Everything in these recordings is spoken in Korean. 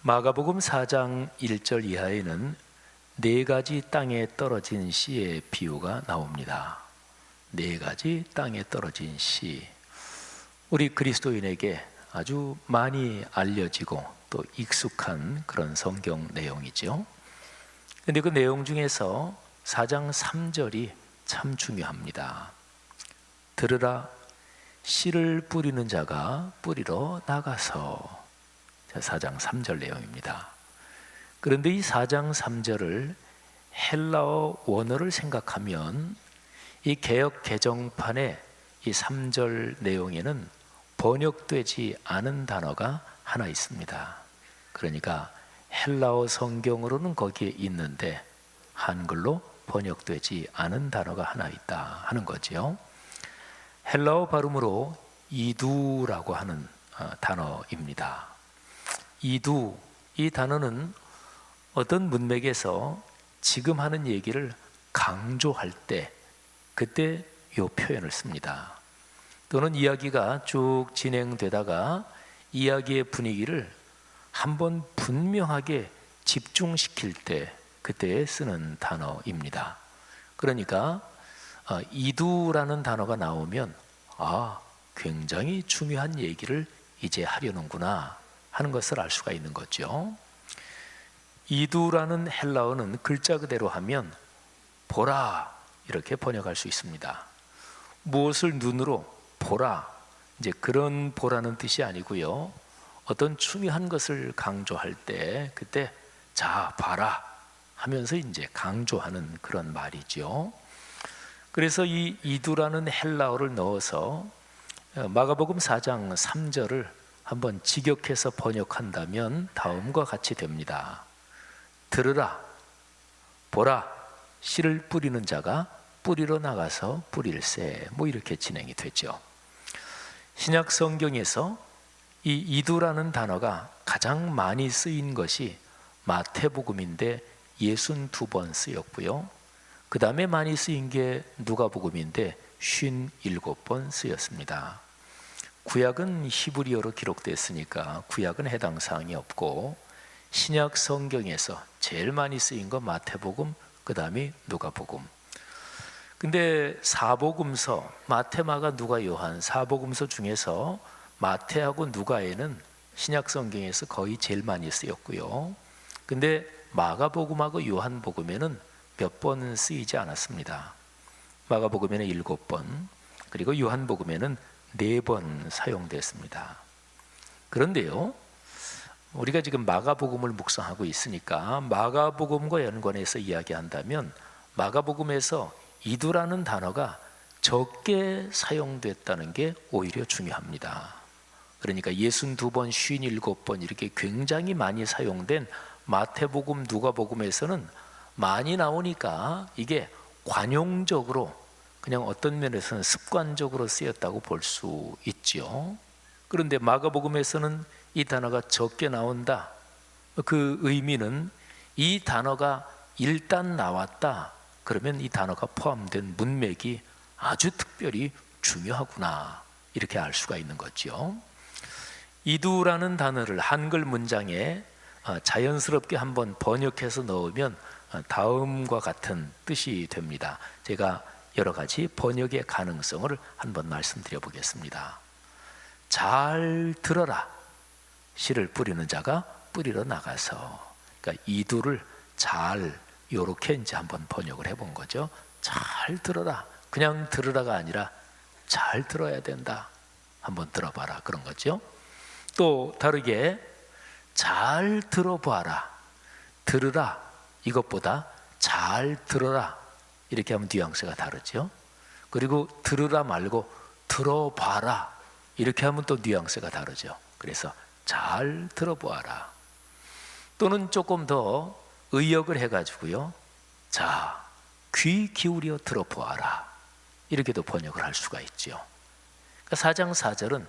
마가복음 4장 1절 이하에는 네 가지 땅에 떨어진 씨의 비유가 나옵니다. 네 가지 땅에 떨어진 씨. 우리 그리스도인에게 아주 많이 알려지고 또 익숙한 그런 성경 내용이죠. 그런데 그 내용 중에서 4장 3절이 참 중요합니다. 들으라, 씨를 뿌리는 자가 뿌리러 나가서. 4장 3절 내용입니다. 그런데 이 4장 3절을 헬라어 원어를 생각하면 이 개역 개정판의 이 3절 내용에는 번역되지 않은 단어가 하나 있습니다. 그러니까 헬라어 성경으로는 거기에 있는데 한글로 번역되지 않은 단어가 하나 있다 하는 거죠. 헬라어 발음으로 이두라고 하는 단어입니다. 이두, 이 단어는 어떤 문맥에서 지금 하는 얘기를 강조할 때 그때 이 표현을 씁니다. 또는 이야기가 쭉 진행되다가 이야기의 분위기를 한번 분명하게 집중시킬 때 그때 쓰는 단어입니다. 그러니까 이두라는 단어가 나오면 굉장히 중요한 얘기를 이제 하려는구나 하는 것을 알 수가 있는 거죠. 이두라는 헬라어는 글자 그대로 하면 보라 이렇게 번역할 수 있습니다. 무엇을 눈으로 보라, 이제 그런 보라는 뜻이 아니고요. 어떤 중요한 것을 강조할 때 그때 자 봐라 하면서 이제 강조하는 그런 말이죠. 그래서 이 이두라는 헬라어를 넣어서 마가복음 4장 3절을 한번 직역해서 번역한다면 다음과 같이 됩니다. 들으라, 보라, 씨를 뿌리는 자가 뿌리러 나가서 뿌릴세. 이렇게 진행이 되죠. 신약 성경에서 이 이두라는 단어가 가장 많이 쓰인 것이 마태복음인데 62번 쓰였고요. 그 다음에 많이 쓰인 게 누가복음인데 57번 쓰였습니다. 구약은 히브리어로 기록됐으니까 구약은 해당 사항이 없고 신약 성경에서 제일 많이 쓰인 건 마태복음, 그 다음이 누가복음. 근데 사복음서, 마태, 마가, 누가, 요한 사복음서 중에서 마태하고 누가에는 신약 성경에서 거의 제일 많이 쓰였고요. 근데 마가복음하고 요한복음에는 몇 번 쓰이지 않았습니다. 마가복음에는 7번, 그리고 요한복음에는 4번 사용됐습니다. 그런데요, 우리가 지금 마가복음을 묵상하고 있으니까 마가복음과 연관해서 이야기한다면 마가복음에서 이두라는 단어가 적게 사용됐다는 게 오히려 중요합니다. 그러니까 62번, 57번 이렇게 굉장히 많이 사용된 마태복음, 누가복음에서는 많이 나오니까 이게 관용적으로 그냥 어떤 면에서는 습관적으로 쓰였다고 볼 수 있죠. 그런데 마가복음에서는 이 단어가 적게 나온다. 그 의미는 이 단어가 일단 나왔다. 그러면 이 단어가 포함된 문맥이 아주 특별히 중요하구나. 이렇게 알 수가 있는 거죠. 이두라는 단어를 한글 문장에 자연스럽게 한번 번역해서 넣으면 다음과 같은 뜻이 됩니다. 제가 여러 가지 번역의 가능성을 한번 말씀드려 보겠습니다. 잘 들어라, 씨를 뿌리는 자가 뿌리러 나가서. 그러니까 이두를 잘 요렇게 이제 한번 번역을 해본 거죠. 잘 들어라, 그냥 들으라가 아니라 잘 들어야 된다. 한번 들어봐라 그런 거죠. 또 다르게 잘 들어봐라, 들으라 이것보다 잘 들어라 이렇게 하면 뉘앙스가 다르죠. 그리고 들으라 말고 들어봐라 이렇게 하면 또 뉘앙스가 다르죠. 그래서 잘 들어보아라. 또는 조금 더 의역을 해가지고요, 자, 귀 기울여 들어보아라 이렇게도 번역을 할 수가 있죠. 그러니까 4장 4절은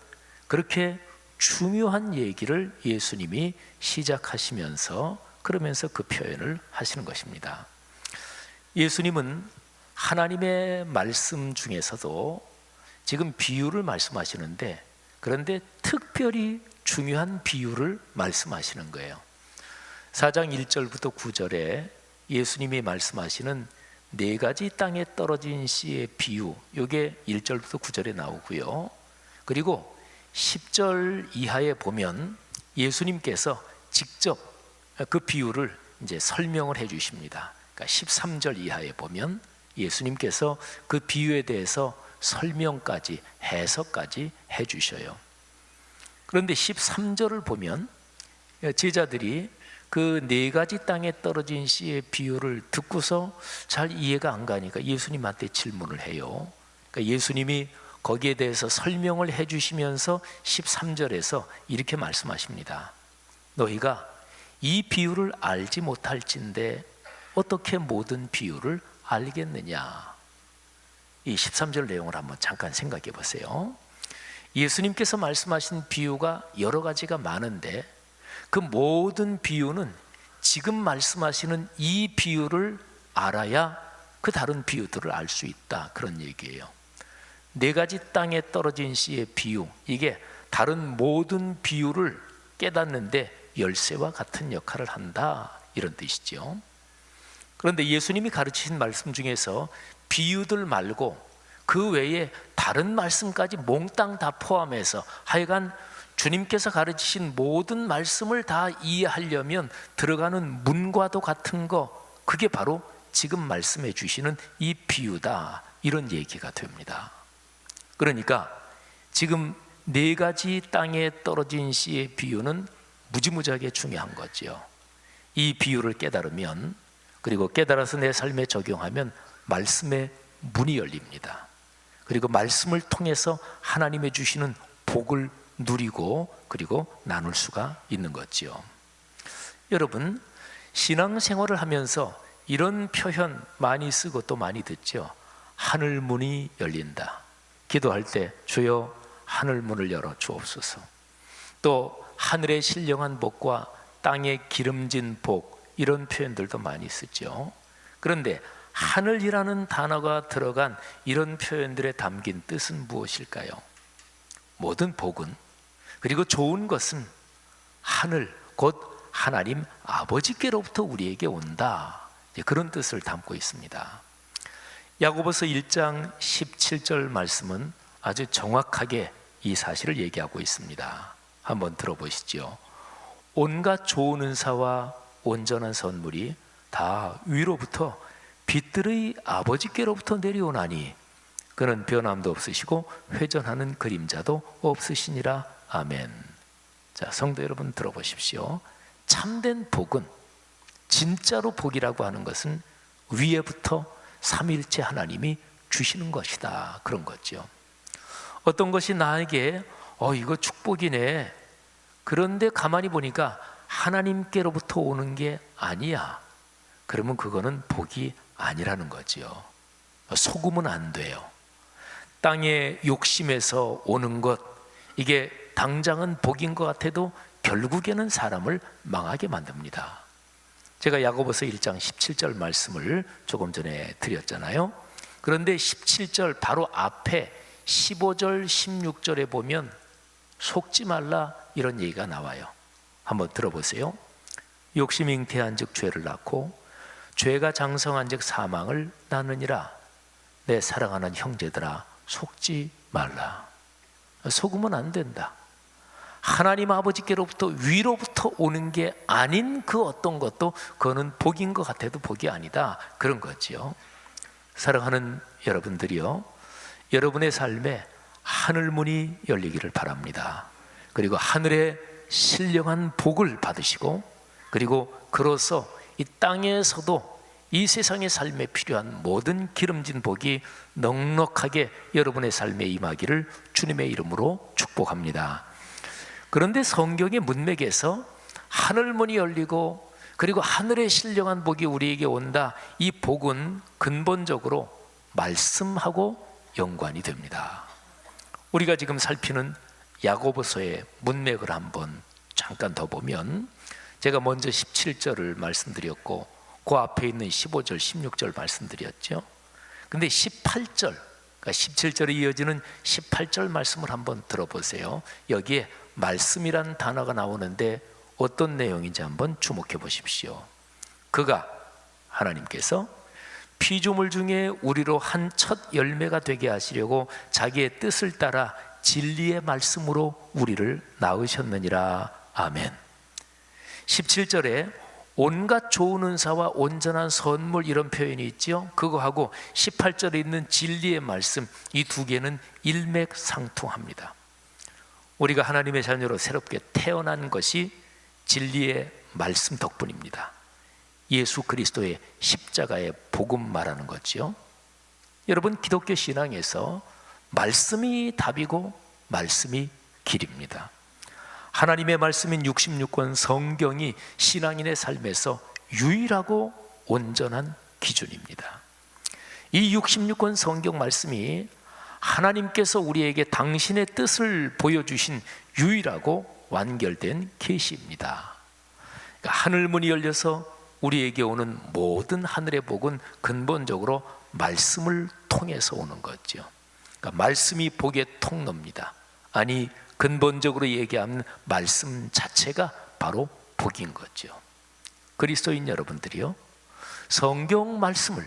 그렇게 중요한 얘기를 예수님이 시작하시면서 그러면서 그 표현을 하시는 것입니다. 예수님은 하나님의 말씀 중에서도 지금 비유를 말씀하시는데, 그런데 특별히 중요한 비유를 말씀하시는 거예요. 4장 1절부터 9절에 예수님이 말씀하시는 네 가지 땅에 떨어진 씨의 비유, 이게 1절부터 9절에 나오고요. 그리고 10절 이하에 보면 예수님께서 직접 그 비유를 이제 설명을 해 주십니다. 그러니까 13절 이하에 보면 예수님께서 그 비유에 대해서 설명까지, 해석까지 해 주셔요. 그런데 13절을 보면 제자들이 그 네 가지 땅에 떨어진 씨의 비유를 듣고서 잘 이해가 안 가니까 예수님한테 질문을 해요. 그러니까 예수님이 거기에 대해서 설명을 해 주시면서 13절에서 이렇게 말씀하십니다. 너희가 이 비유를 알지 못할진대 어떻게 모든 비유를 알겠느냐. 이 13절 내용을 한번 잠깐 생각해 보세요. 예수님께서 말씀하신 비유가 여러 가지가 많은데 그 모든 비유는 지금 말씀하시는 이 비유를 알아야 그 다른 비유들을 알 수 있다, 그런 얘기예요. 네 가지 땅에 떨어진 씨의 비유, 이게 다른 모든 비유를 깨닫는데 열쇠와 같은 역할을 한다, 이런 뜻이죠. 그런데 예수님이 가르치신 말씀 중에서 비유들 말고 그 외에 다른 말씀까지 몽땅 다 포함해서 하여간 주님께서 가르치신 모든 말씀을 다 이해하려면 들어가는 문과도 같은 거, 그게 바로 지금 말씀해 주시는 이 비유다, 이런 얘기가 됩니다. 그러니까 지금 네 가지 땅에 떨어진 씨의 비유는 무지무지하게 중요한 거죠. 이 비유를 깨달으면, 그리고 깨달아서 내 삶에 적용하면 말씀의 문이 열립니다. 그리고 말씀을 통해서 하나님의 주시는 복을 누리고 그리고 나눌 수가 있는 거지요. 여러분, 신앙생활을 하면서 이런 표현 많이 쓰고 또 많이 듣죠. 하늘 문이 열린다. 기도할 때 주여 하늘 문을 열어 주옵소서. 또 하늘의 신령한 복과 땅에 기름진 복, 이런 표현들도 많이 쓰죠. 그런데 하늘이라는 단어가 들어간 이런 표현들에 담긴 뜻은 무엇일까요? 모든 복은, 그리고 좋은 것은 하늘, 곧 하나님 아버지께로부터 우리에게 온다, 그런 뜻을 담고 있습니다. 야고보서 1장 17절 말씀은 아주 정확하게 이 사실을 얘기하고 있습니다. 한번 들어보시죠. 온갖 좋은 은사와 온전한 선물이 다 위로부터 빛들의 아버지께로부터 내려오나니 그는 변함도 없으시고 회전하는 그림자도 없으시니라. 아멘. 자, 성도 여러분 들어보십시오. 참된 복은, 진짜로 복이라고 하는 것은 위에부터 삼위일체 하나님이 주시는 것이다, 그런 거죠. 어떤 것이 나에게 이거 축복이네, 그런데 가만히 보니까 하나님께로부터 오는 게 아니야, 그러면 그거는 복이 아니라는 거죠. 속으면 안 돼요. 땅의 욕심에서 오는 것, 이게 당장은 복인 것 같아도 결국에는 사람을 망하게 만듭니다. 제가 야고보서 1장 17절 말씀을 조금 전에 드렸잖아요. 그런데 17절 바로 앞에 15절 16절에 보면 속지 말라, 이런 얘기가 나와요. 한번 들어보세요. 욕심 잉태한 즉 죄를 낳고 죄가 장성한 즉 사망을 낳느니라. 내 사랑하는 형제들아 속지 말라. 속으면 안 된다. 하나님 아버지께로부터 위로부터 오는 게 아닌 그 어떤 것도 그거는 복인 것 같아도 복이 아니다, 그런 거지요. 사랑하는 여러분들이요, 여러분의 삶에 하늘문이 열리기를 바랍니다. 그리고 하늘의 신령한 복을 받으시고, 그리고 그로써 이 땅에서도 이 세상의 삶에 필요한 모든 기름진 복이 넉넉하게 여러분의 삶에 임하기를 주님의 이름으로 축복합니다. 그런데 성경의 문맥에서 하늘문이 열리고 그리고 하늘의 신령한 복이 우리에게 온다, 이 복은 근본적으로 말씀하고 연관이 됩니다. 우리가 지금 살피는 야고보서의 문맥을 한번 잠깐 더 보면, 제가 먼저 17절을 말씀드렸고 그 앞에 있는 15절 16절 말씀드렸죠. 근데 18절, 그러니까 17절에 이어지는 18절 말씀을 한번 들어보세요. 여기에 말씀이란 단어가 나오는데 어떤 내용인지 한번 주목해 보십시오. 그가, 하나님께서 피조물 중에 우리로 한 첫 열매가 되게 하시려고 자기의 뜻을 따라 진리의 말씀으로 우리를 낳으셨느니라. 아멘. 17절에 온갖 좋은 은사와 온전한 선물, 이런 표현이 있죠. 그거하고 18절에 있는 진리의 말씀, 이 두 개는 일맥상통합니다. 우리가 하나님의 자녀로 새롭게 태어난 것이 진리의 말씀 덕분입니다. 예수 그리스도의 십자가의 복음 말하는 거죠. 여러분, 기독교 신앙에서 말씀이 답이고 말씀이 길입니다. 하나님의 말씀인 66권 성경이 신앙인의 삶에서 유일하고 온전한 기준입니다. 이 66권 성경 말씀이 하나님께서 우리에게 당신의 뜻을 보여주신 유일하고 완결된 계시입니다. 그러니까 하늘문이 열려서 우리에게 오는 모든 하늘의 복은 근본적으로 말씀을 통해서 오는 거죠. 그러니까 말씀이 복의 통로입니다. 아니, 근본적으로 얘기하면 말씀 자체가 바로 복인 거죠. 그리스도인 여러분들이요, 성경 말씀을,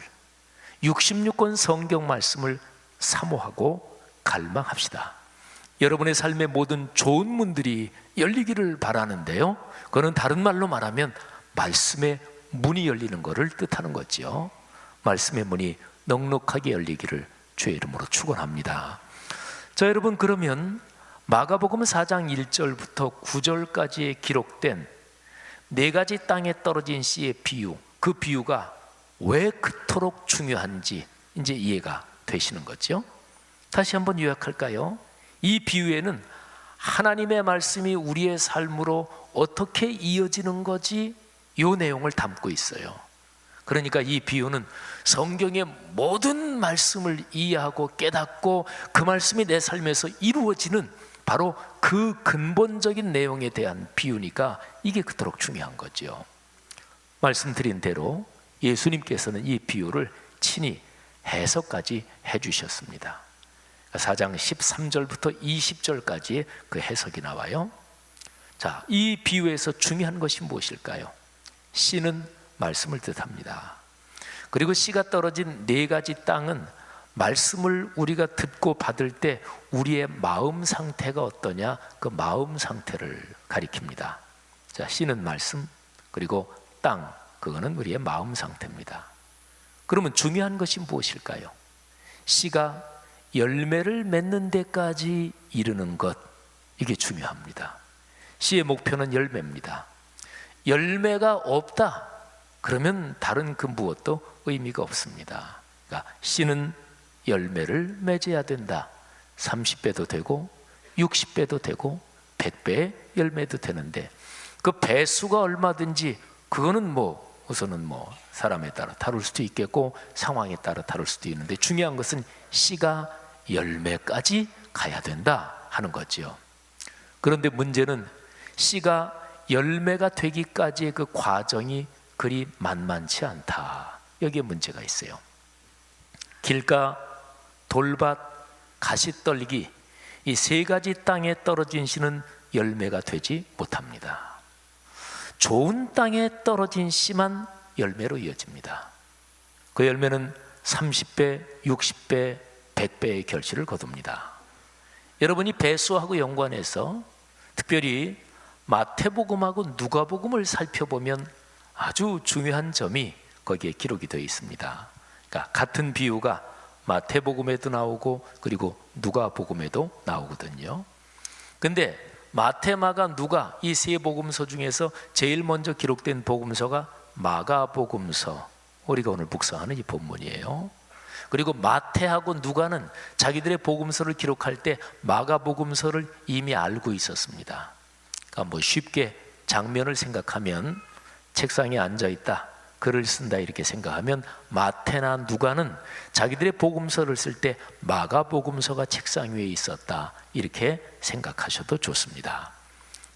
66권 성경 말씀을 사모하고 갈망합시다. 여러분의 삶의 모든 좋은 문들이 열리기를 바라는데요, 그거는 다른 말로 말하면 말씀의 문이 열리는 것을 뜻하는 거죠. 말씀의 문이 넉넉하게 열리기를 주의 이름으로 축원합니다. 자, 여러분, 그러면 마가복음 4장 1절부터 9절까지에 기록된 네 가지 땅에 떨어진 씨의 비유, 그 비유가 왜 그토록 중요한지 이제 이해가 되시는 거죠. 다시 한번 요약할까요? 이 비유에는 하나님의 말씀이 우리의 삶으로 어떻게 이어지는 거지, 이 내용을 담고 있어요. 그러니까 이 비유는 성경의 모든 말씀을 이해하고 깨닫고 그 말씀이 내 삶에서 이루어지는 바로 그 근본적인 내용에 대한 비유니까 이게 그토록 중요한 거죠. 말씀드린 대로 예수님께서는 이 비유를 친히 해석까지 해주셨습니다. 4장 13절부터 20절까지의 그 해석이 나와요. 자, 이 비유에서 중요한 것이 무엇일까요? 씨는 말씀을 뜻합니다. 그리고 씨가 떨어진 네 가지 땅은 말씀을 우리가 듣고 받을 때 우리의 마음 상태가 어떠냐, 그 마음 상태를 가리킵니다. 자, 씨는 말씀, 그리고 땅, 그거는 우리의 마음 상태입니다. 그러면 중요한 것이 무엇일까요? 씨가 열매를 맺는 데까지 이르는 것, 이게 중요합니다. 씨의 목표는 열매입니다. 열매가 없다, 그러면 다른 그 무엇도 의미가 없습니다. 그러니까 씨는 열매를 맺어야 된다. 30배도 되고 60배도 되고 100배의 열매도 되는데 그 배수가 얼마든지 그거는 우선은 사람에 따라 다를 수도 있겠고 상황에 따라 다를 수도 있는데 중요한 것은 씨가 열매까지 가야 된다 하는 거죠. 그런데 문제는 씨가 열매가 되기까지의 그 과정이 그리 만만치 않다. 여기에 문제가 있어요. 길가, 돌밭, 가시떨기, 이 세 가지 땅에 떨어진 씨는 열매가 되지 못합니다. 좋은 땅에 떨어진 씨만 열매로 이어집니다. 그 열매는 30배, 60배, 100배의 결실을 거둡니다. 여러분이 배수하고 연관해서 특별히 마태복음하고 누가복음을 살펴보면 아주 중요한 점이 거기에 기록이 되어 있습니다. 그러니까 같은 비유가 마태복음에도 나오고 그리고 누가복음에도 나오거든요. 근데 마태, 마가, 누가 이 세 복음서 중에서 제일 먼저 기록된 복음서가 마가복음서, 우리가 오늘 묵상하는 이 본문이에요. 그리고 마태하고 누가는 자기들의 복음서를 기록할 때 마가복음서를 이미 알고 있었습니다. 그러니까 쉽게 장면을 생각하면 책상에 앉아있다, 글을 쓴다 이렇게 생각하면 마태나 누가는 자기들의 복음서를 쓸 때 마가복음서가 책상 위에 있었다 이렇게 생각하셔도 좋습니다.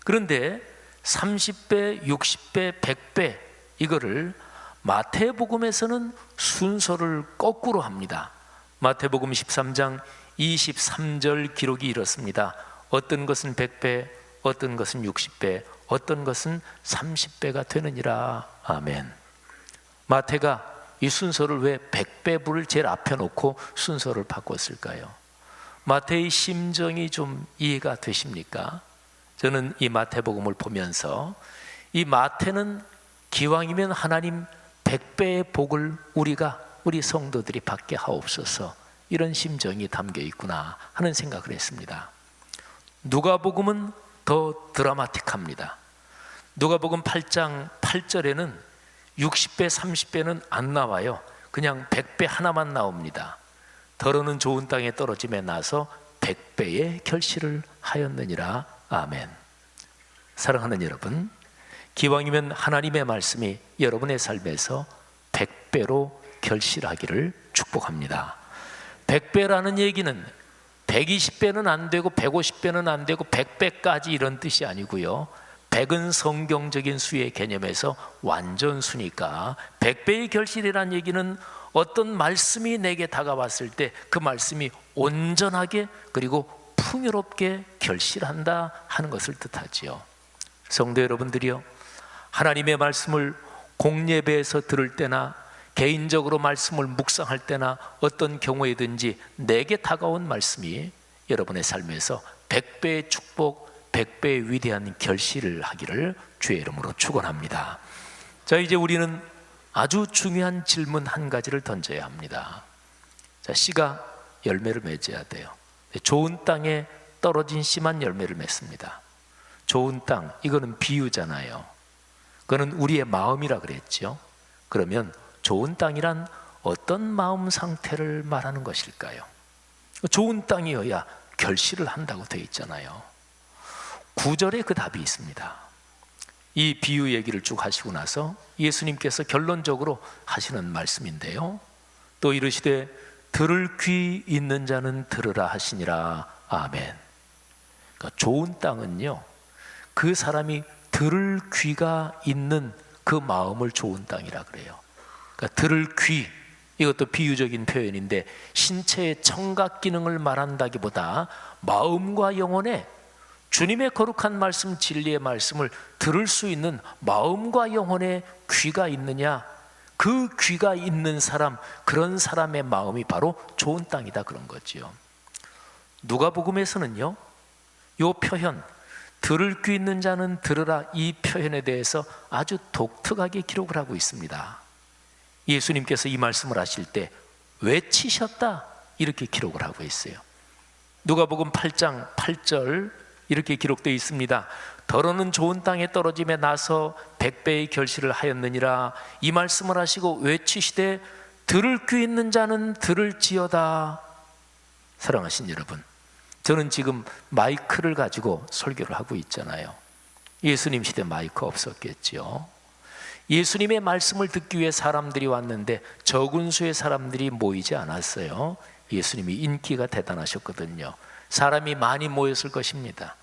그런데 30배, 60배, 100배 이거를 마태복음에서는 순서를 거꾸로 합니다. 마태복음 13장 23절 기록이 이렇습니다. 어떤 것은 100배, 어떤 것은 60배, 어떤 것은 30배가 되느니라. 아멘. 마태가 이 순서를 왜 100배 부를 제일 앞에 놓고 순서를 바꿨을까요? 마태의 심정이 좀 이해가 되십니까? 저는 이 마태복음을 보면서 이 마태는 기왕이면 하나님 100배의 복을 우리 성도들이 받게 하옵소서, 이런 심정이 담겨 있구나 하는 생각을 했습니다. 누가복음은 더 드라마틱합니다. 누가복음 8장 8절에는 60배, 30배는 안 나와요. 그냥 100배 하나만 나옵니다. 더러는 좋은 땅에 떨어짐에 나서 100배의 결실을 하였느니라. 아멘. 사랑하는 여러분, 기왕이면 하나님의 말씀이 여러분의 삶에서 100배로 결실하기를 축복합니다. 100배라는 얘기는 120배는 안 되고 150배는 안 되고 100배까지 이런 뜻이 아니고요. 100은 성경적인 수의 개념에서 완전수니까 100배의 결실이라는 얘기는 어떤 말씀이 내게 다가왔을 때 그 말씀이 온전하게 그리고 풍요롭게 결실한다 하는 것을 뜻하지요. 성도 여러분들이요, 하나님의 말씀을 공예배에서 들을 때나 개인적으로 말씀을 묵상할 때나 어떤 경우에든지 내게 다가온 말씀이 여러분의 삶에서 100배의 축복, 100배의 위대한 결실을 하기를 주의 이름으로 축원합니다. 자, 이제 우리는 아주 중요한 질문 한 가지를 던져야 합니다. 자, 씨가 열매를 맺어야 돼요. 좋은 땅에 떨어진 씨만 열매를 맺습니다. 좋은 땅, 이거는 비유잖아요. 그거는 우리의 마음이라 그랬죠. 그러면 좋은 땅이란 어떤 마음 상태를 말하는 것일까요? 좋은 땅이어야 결실을 한다고 되어 있잖아요. 9절에 그 답이 있습니다. 이 비유 얘기를 쭉 하시고 나서 예수님께서 결론적으로 하시는 말씀인데요, 또 이르시되 들을 귀 있는 자는 들으라 하시니라. 아멘. 그러니까 좋은 땅은요, 그 사람이 들을 귀가 있는 그 마음을 좋은 땅이라 그래요. 그러니까 들을 귀, 이것도 비유적인 표현인데 신체의 청각 기능을 말한다기보다 마음과 영혼에 주님의 거룩한 말씀, 진리의 말씀을 들을 수 있는 마음과 영혼의 귀가 있느냐, 그 귀가 있는 사람, 그런 사람의 마음이 바로 좋은 땅이다, 그런 거지요. 누가복음에서는요, 이 표현 들을 귀 있는 자는 들으라, 이 표현에 대해서 아주 독특하게 기록을 하고 있습니다. 예수님께서 이 말씀을 하실 때 외치셨다, 이렇게 기록을 하고 있어요. 누가복음 8장 8절 이렇게 기록되어 있습니다. 더러는 좋은 땅에 떨어짐에 나서 100배의 결실을 하였느니라. 이 말씀을 하시고 외치시되 들을 귀 있는 자는 들을지어다. 사랑하신 여러분, 저는 지금 마이크를 가지고 설교를 하고 있잖아요. 예수님 시대 마이크 없었겠죠. 예수님의 말씀을 듣기 위해 사람들이 왔는데 적은 수의 사람들이 모이지 않았어요. 예수님이 인기가 대단하셨거든요. 사람이 많이 모였을 것입니다.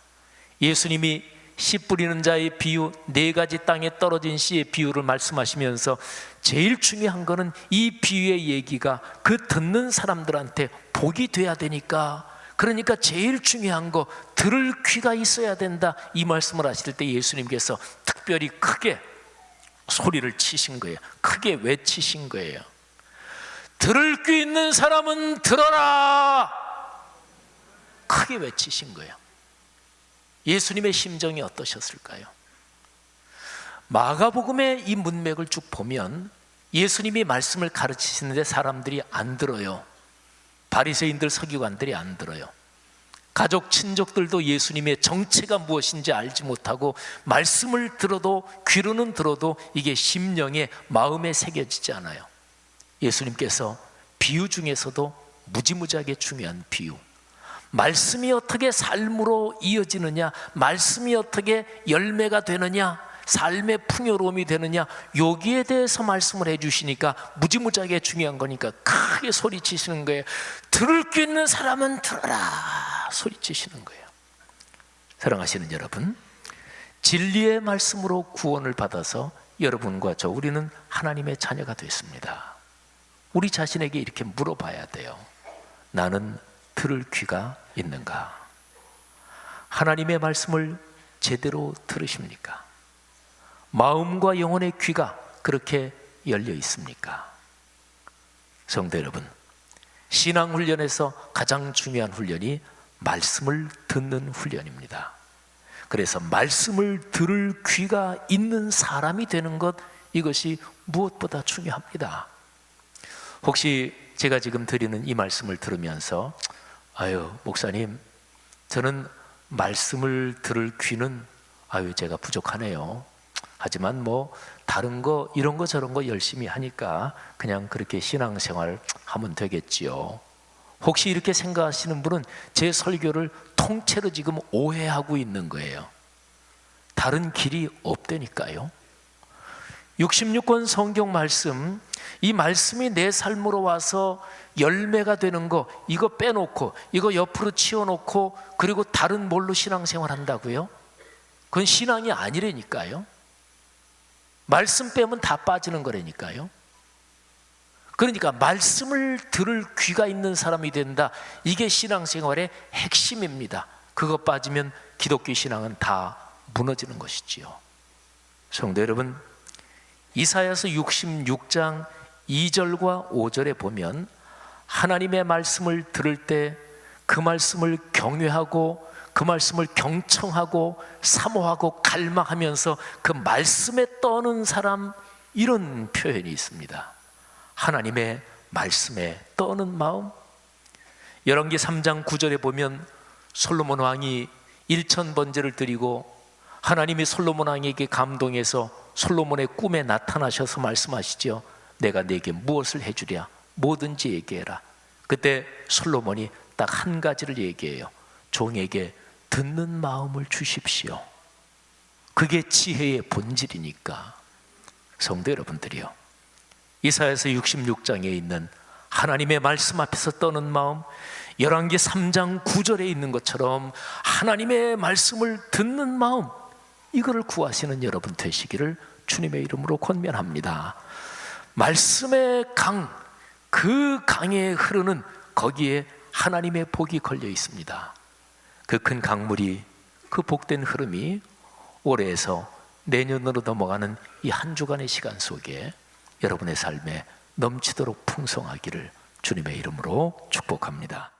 예수님이 씨 뿌리는 자의 비유, 4가지 땅에 떨어진 씨의 비유를 말씀하시면서 제일 중요한 거는 이 비유의 얘기가 그 듣는 사람들한테 복이 돼야 되니까, 그러니까 제일 중요한 거 들을 귀가 있어야 된다, 이 말씀을 하실 때 예수님께서 특별히 크게 소리를 치신 거예요. 크게 외치신 거예요. 들을 귀 있는 사람은 들어라, 크게 외치신 거예요. 예수님의 심정이 어떠셨을까요? 마가복음의 이 문맥을 쭉 보면 예수님이 말씀을 가르치시는데 사람들이 안 들어요. 바리새인들, 서기관들이 안 들어요. 가족, 친족들도 예수님의 정체가 무엇인지 알지 못하고 말씀을 들어도, 귀로는 들어도 이게 심령에, 마음에 새겨지지 않아요. 예수님께서 비유 중에서도 무지무지하게 중요한 비유, 말씀이 어떻게 삶으로 이어지느냐, 말씀이 어떻게 열매가 되느냐, 삶의 풍요로움이 되느냐, 여기에 대해서 말씀을 해주시니까 무지무지하게 중요한 거니까 크게 소리치시는 거예요. 들을 귀 있는 사람은 들어라, 소리치시는 거예요. 사랑하시는 여러분, 진리의 말씀으로 구원을 받아서 여러분과 저, 우리는 하나님의 자녀가 됐습니다. 우리 자신에게 이렇게 물어봐야 돼요. 나는 들을 귀가 있는가? 하나님의 말씀을 제대로 들으십니까? 마음과 영혼의 귀가 그렇게 열려 있습니까? 성도 여러분, 신앙훈련에서 가장 중요한 훈련이 말씀을 듣는 훈련입니다. 그래서 말씀을 들을 귀가 있는 사람이 되는 것, 이것이 무엇보다 중요합니다. 혹시 제가 지금 드리는 이 말씀을 들으면서 아유 목사님, 저는 말씀을 들을 귀는 제가 부족하네요. 하지만 뭐 다른 거 이런 거 저런 거 열심히 하니까 그냥 그렇게 신앙생활 하면 되겠지요. 혹시 이렇게 생각하시는 분은 제 설교를 통째로 지금 오해하고 있는 거예요. 다른 길이 없다니까요. 66권 성경 말씀, 이 말씀이 내 삶으로 와서 열매가 되는 거, 이거 빼놓고 이거 옆으로 치워놓고 그리고 다른 뭘로 신앙생활 한다고요? 그건 신앙이 아니라니까요. 말씀 빼면 다 빠지는 거라니까요. 그러니까 말씀을 들을 귀가 있는 사람이 된다, 이게 신앙생활의 핵심입니다. 그거 빠지면 기독교 신앙은 다 무너지는 것이지요. 성도 여러분, 이사야서 66장 2절과 5절에 보면 하나님의 말씀을 들을 때 그 말씀을 경외하고 그 말씀을 경청하고 사모하고 갈망하면서 그 말씀에 떠는 사람, 이런 표현이 있습니다. 하나님의 말씀에 떠는 마음. 열왕기 3장 9절에 보면 솔로몬 왕이 1000번제를 드리고 하나님이 솔로몬 왕에게 감동해서 솔로몬의 꿈에 나타나셔서 말씀하시죠. 내가 네게 무엇을 해주랴? 뭐든지 얘기해라. 그때 솔로몬이 딱 한 가지를 얘기해요. 종에게 듣는 마음을 주십시오. 그게 지혜의 본질이니까. 성도 여러분들이요, 이사야서 66장에 있는 하나님의 말씀 앞에서 떠는 마음, 열왕기 3장 9절에 있는 것처럼 하나님의 말씀을 듣는 마음, 이거를 구하시는 여러분 되시기를 주님의 이름으로 권면합니다. 말씀의 강, 그 강에 흐르는 거기에 하나님의 복이 걸려 있습니다. 그 큰 강물이, 그 복된 흐름이 올해에서 내년으로 넘어가는 이 한 주간의 시간 속에 여러분의 삶에 넘치도록 풍성하기를 주님의 이름으로 축복합니다.